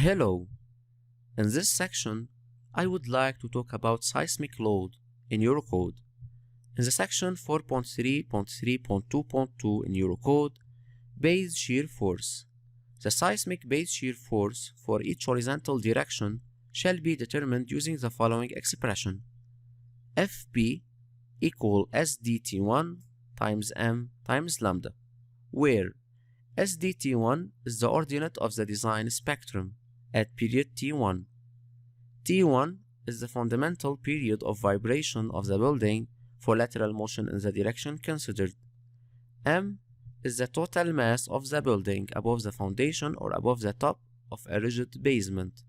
Hello! In this section, I would like to talk about seismic load in Eurocode. In the section 4.3.3.2.2 in Eurocode, base shear force. The seismic base shear force for each horizontal direction shall be determined using the following expression. Fp equal SDT1 times m times lambda, where SDT1 is the ordinate of the design spectrum at period T1. T1 is the fundamental period of vibration of the building for lateral motion in the direction considered. M is the total mass of the building above the foundation or above the top of a rigid basement.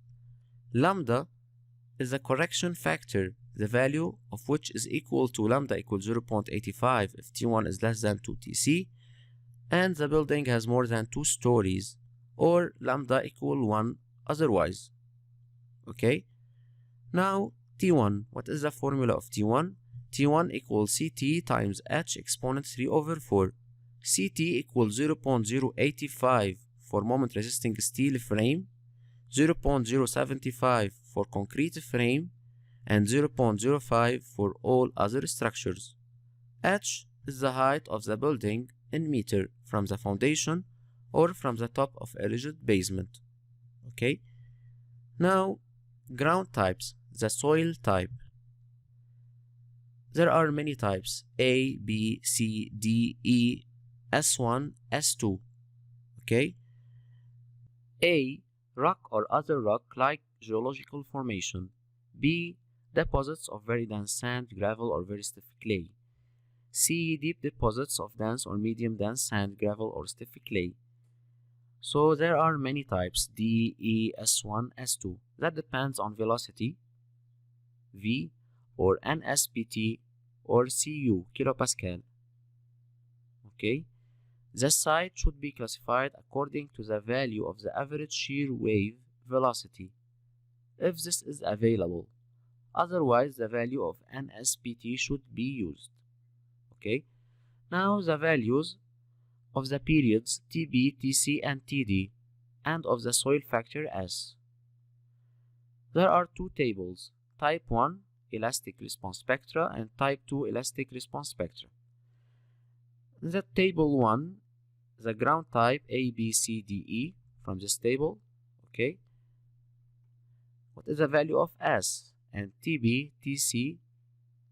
Lambda is the correction factor, the value of which is equal to lambda equals 0.85 if T1 is less than 2 Tc and the building has more than 2 stories, or lambda equal 1 otherwise. Okay? Now T1, what is the formula of T1? T1 equals Ct times h exponent 3 over 4. Ct equals 0.085 for moment resisting steel frame, 0.075 for concrete frame, and 0.05 for all other structures. H is the height of the building in meter from the foundation or from the top of a rigid basement. Okay? Now, ground types, the soil type. There are many types: A, B, C, D, E, S1, S2. Okay? A, rock or other rock-like geological formation. B, deposits of very dense sand, gravel, or very stiff clay. C, deep deposits of dense or medium dense sand, gravel, or stiff clay. So there are many types: D, E, S1, S2. That depends on velocity, V, or NSPT, or CU, kilopascal. Okay? The site should be classified according to the value of the average shear wave velocity, if this is available. Otherwise, the value of NSPT should be used. Okay? Now the values of the periods TB, TC, and TD, and of the soil factor S. There are two tables: type 1 elastic response spectra and type 2 elastic response spectra. In the table 1, the ground type A, B, C, D, E from this table. Okay, what is the value of S? And TB, TC,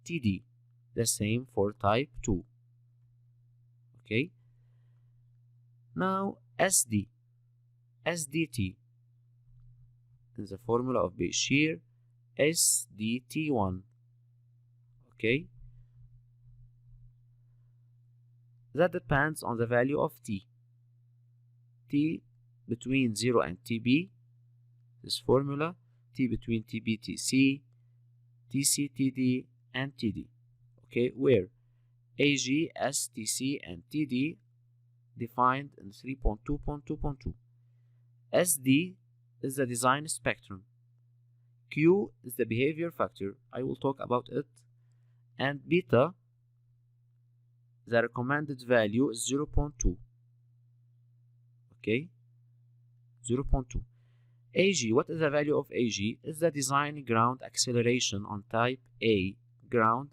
TD, the same for type 2. Okay, now SD, SDT, in the formula of base shear, SDT1. Okay, that depends on the value of T. T between 0 and TB, this formula, T between TB, TC, TC, TD, and TD. Okay, where AG, S, TC, and TD defined in 3.2.2.2. SD is the design spectrum. Q is the behavior factor, I will talk about it, and beta, the recommended value, is 0.2. Okay, 0.2. AG, what is the value of AG? Is the design ground acceleration on type A ground.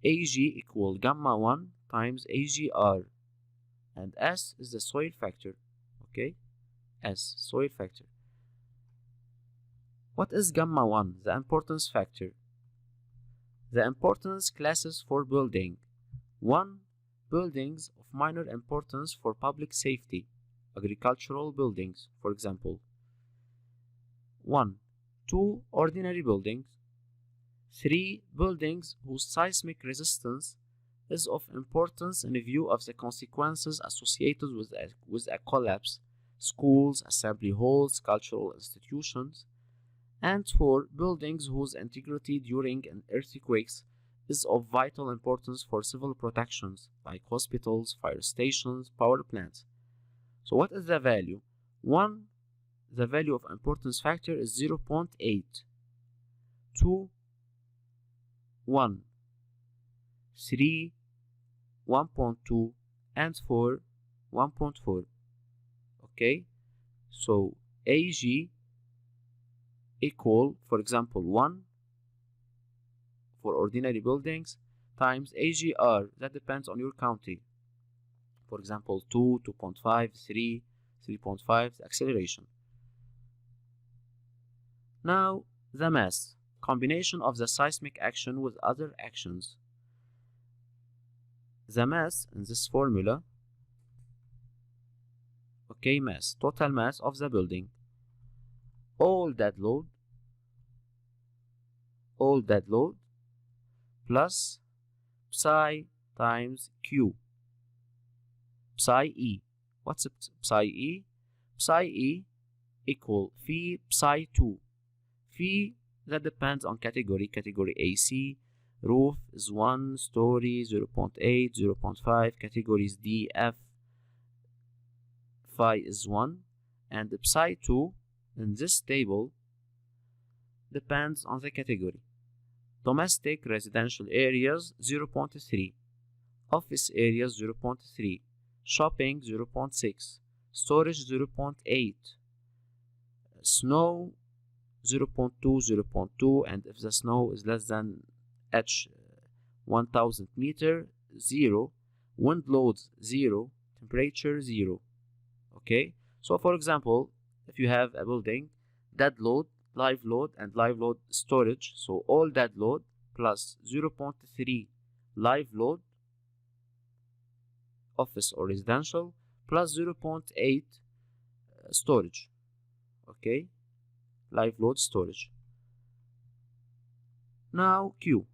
AG equal gamma 1 times AGR, and S is the soil factor. Okay, S, soil factor. What is gamma 1? The importance factor. The importance classes for building. 1. Buildings of minor importance for public safety, agricultural buildings, for example. 1. 2. Ordinary buildings. 3. Buildings whose seismic resistance is of importance in view of the consequences associated with a collapse, schools, assembly halls, cultural institutions. And 4. Buildings whose integrity during an earthquakes is of vital importance for civil protections, like hospitals, fire stations, power plants. So what is the value? 1. The value of importance factor is 0.8. 2. 1. 3. 1.2. And 4. 1.4. Okay? So AG equal, for example, 1 for ordinary buildings times AGR, that depends on your county. For example, 2, 2.5, 3, 3.5, the acceleration. Now, the mass, combination of the seismic action with other actions. The mass in this formula, okay, mass, total mass of the building, all dead load plus psi times Q. Psi E. What's psi E? Psi E equal phi psi 2. Phi, that depends on category. Category AC, roof is 1, story 0.8, 0.5. Categories D, F, phi is 1. And psi 2 in this table depends on the category. Domestic residential areas 0.3, office areas 0.3, shopping 0.6, storage 0.8, snow 0.2, 0.2, and if the snow is less than h 1000 meter, 0, wind loads 0, temperature 0. Okay, so for example, if you have a building, dead load, live load, and live load storage, so all dead load plus 0.3 live load, office or residential, plus 0.8 storage. Okay, live load storage. Now Q.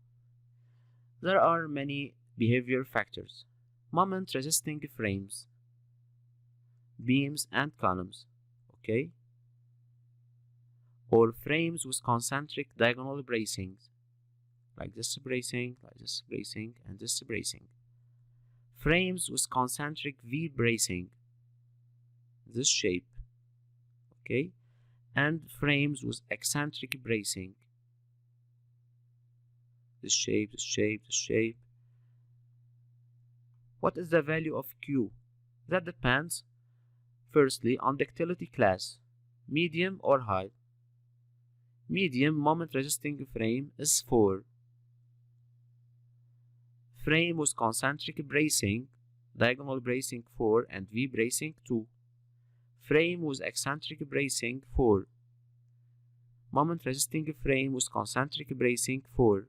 There are many behavior factors: moment resisting frames, beams and columns, okay, or frames with concentric diagonal bracings, like this bracing, like this bracing, and this bracing. Frames with concentric V bracing, this shape, okay, and frames with eccentric bracing, this shape, this shape, this shape. What is the value of Q? That depends, firstly, on ductility class, medium or high. Medium moment resisting frame is 4. Frame with concentric bracing, diagonal bracing 4 and V bracing 2. Frame with eccentric bracing 4. Moment resisting frame with concentric bracing 4.